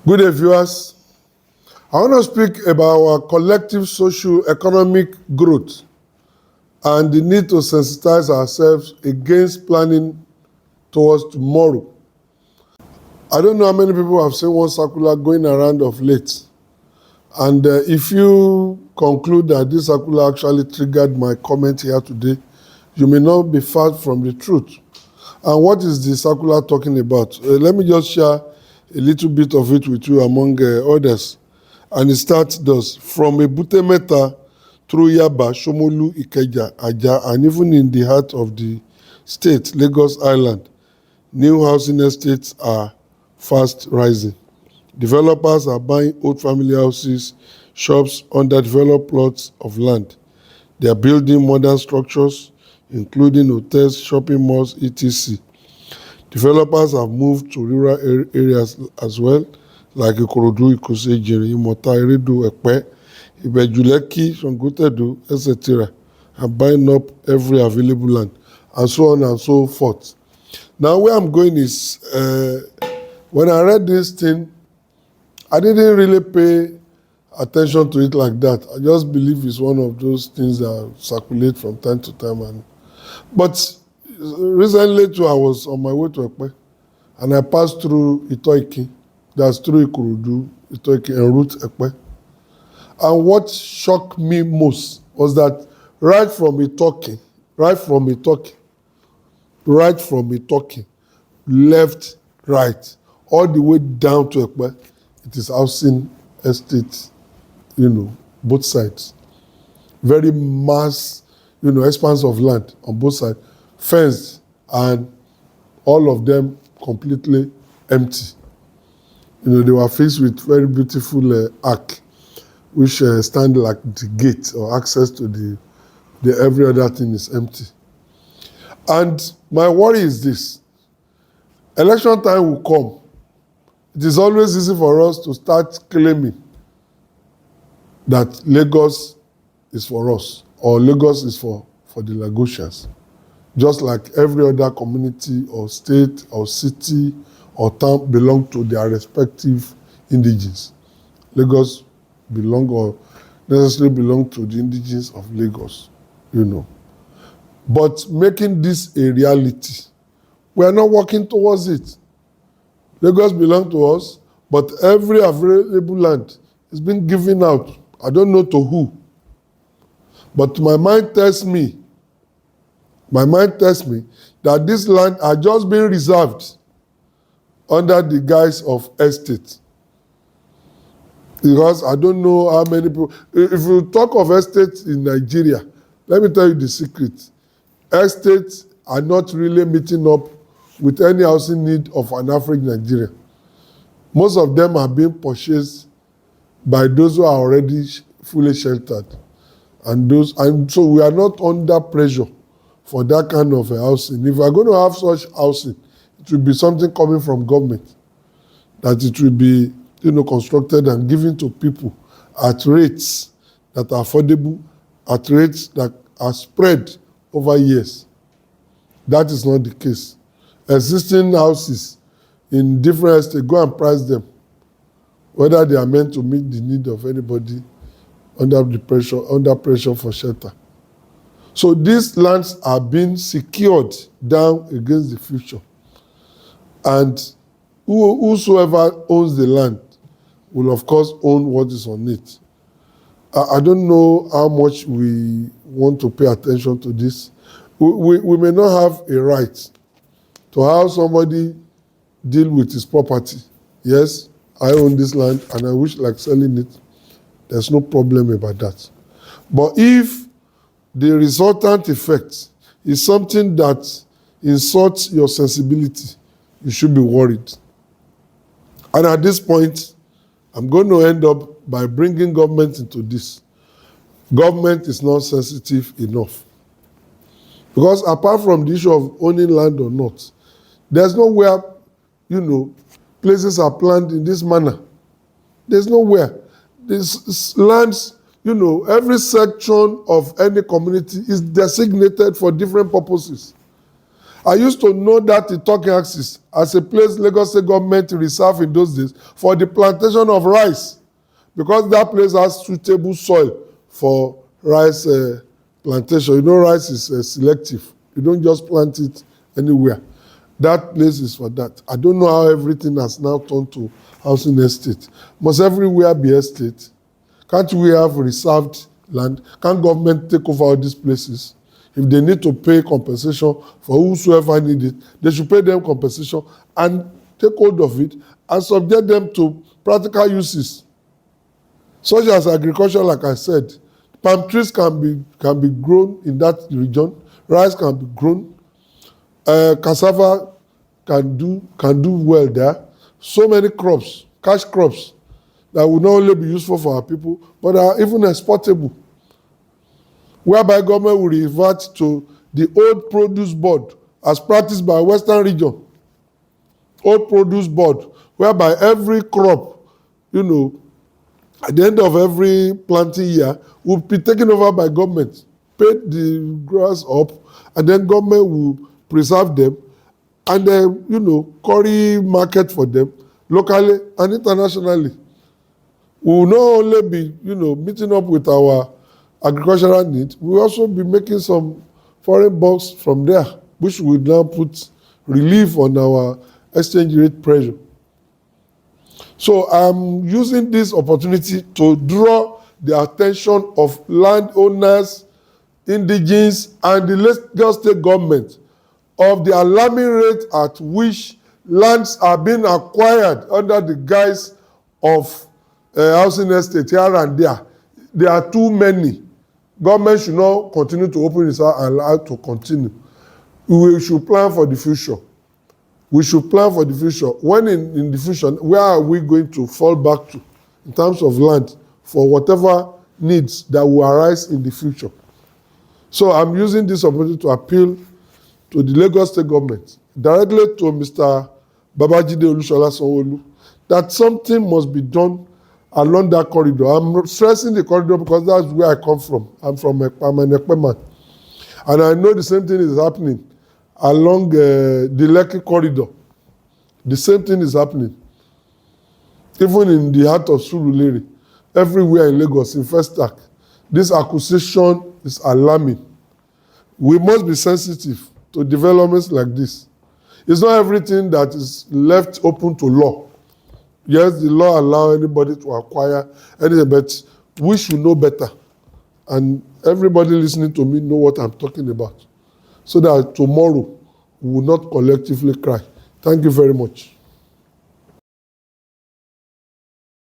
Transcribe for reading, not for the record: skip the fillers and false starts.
Good day, viewers. I want to speak about our collective socio-economic growth and the need to sensitize ourselves against planning towards tomorrow. I don't know how many people have seen one circular going around of late. And if you conclude that this circular actually triggered my comment here today, you may not be far from the truth. And what is the circular talking about? Let me just share a little bit of it with you among others. And it starts thus: from Ebute Metta through Yaba, Shomolu, Ikeja, Aja, and even in the heart of the state, Lagos Island, new housing estates are fast rising. Developers are buying old family houses, shops, underdeveloped plots of land. They are building modern structures, including hotels, shopping malls, etc. Developers have moved to rural areas as well, like Ikorodu, Ikose, Ijere, Imota, Eredu, Epe, Ibeju, Lekki, Sangotedo, etc. and buying up every available land, and so on and so forth. Now, where I'm going is, when I read this thing, I didn't really pay attention to it like that. I just believe it's one of those things that circulate from time to time. But recently too, I was on my way to Ekpe, and I passed through Itoiki, that's through Ikorodu, Itoiki, en route Ekpe. And what shocked me most was that right from Itoiki, left, right, all the way down to Ekpe, it is housing estates, both sides. Very mass, expanse of land on both sides, fenced, and all of them completely empty. They were faced with very beautiful arch, which stand like the gate or access to the every other thing is empty. And my worry is this: election time will come. It is always easy for us to start claiming that Lagos is for us, or Lagos is for the Lagosians, just like every other community or state or city or town belong to their respective indigenes. Lagos belong or necessarily belong to the indigenes of Lagos, But making this a reality, we are not working towards it. Lagos belongs to us, but every available land is being given out. I don't know to who. But my mind tells me that this land are just being reserved under the guise of estate. Because I don't know how many people, if you talk of estates in Nigeria, let me tell you the secret. Estates are not really meeting up with any housing need of an average Nigerian. Most of them are being purchased by those who are already fully sheltered. And so we are not under pressure for that kind of a housing. If we are going to have such housing, it will be something coming from government, that it will be constructed and given to people at rates that are affordable, at rates that are spread over years. That is not the case. Existing houses in different estates, go and price them, whether they are meant to meet the need of anybody under pressure for shelter. So these lands are being secured down against the future. And whosoever owns the land will, of course, own what is on it. I don't know how much we want to pay attention to this. We may not have a right to how somebody deal with his property. Yes, I own this land and I wish like selling it. There's no problem about that. But if the resultant effect is something that insults your sensibility, you should be worried. And at this point, I'm going to end up by bringing government into this. Government is not sensitive enough. Because apart from the issue of owning land or not, there's nowhere, places are planned in this manner. There's nowhere. These lands, every section of any community is designated for different purposes. I used to know that Itoke axis as a place Lagos State government reserved in those days for the plantation of rice, because that place has suitable soil for rice plantation. You know, rice is selective. You don't just plant it anywhere. That place is for that. I don't know how everything has now turned to housing estate. Must everywhere be estate? Can't we have reserved land? Can't government take over all these places? If they need to pay compensation for whosoever need it, they should pay them compensation and take hold of it and subject them to practical uses, such as agriculture. Like I said, palm trees can be grown in that region. Rice can be grown. Cassava can do well there. So many crops, cash crops, that will not only be useful for our people, but are even exportable, whereby government will revert to the old produce board as practiced by Western region. Old produce board, whereby every crop, at the end of every planting year, will be taken over by government, pay the growers up, and then government will preserve them, and then, curry market for them locally and internationally. We will not only be, meeting up with our agricultural needs, we will also be making some foreign bucks from there, which will now put relief on our exchange rate pressure. So I'm using this opportunity to draw the attention of landowners, indigenes, and the Lagos State government of the alarming rate at which lands are being acquired under the guise of housing estate here and there. There are too many. Government should not continue to open its eyes and allow to continue. We should plan for the future. We should plan for the future. When in the future, where are we going to fall back to in terms of land for whatever needs that will arise in the future? So I'm using this opportunity to appeal to the Lagos State government, directly to Mr. Babajide Olusola Sanwo-Olu, that something must be done along that corridor. I'm stressing the corridor because that's where I come from. I'm an Ekpe man. And I know the same thing is happening along the Lekki corridor. The same thing is happening. Even in the heart of Surulere, everywhere in Lagos, in Festac, this acquisition is alarming. We must be sensitive to developments like this. It's not everything that is left open to law. Yes, the law allows anybody to acquire anything, but we should know better. And everybody listening to me know what I'm talking about, so that tomorrow we will not collectively cry. Thank you very much.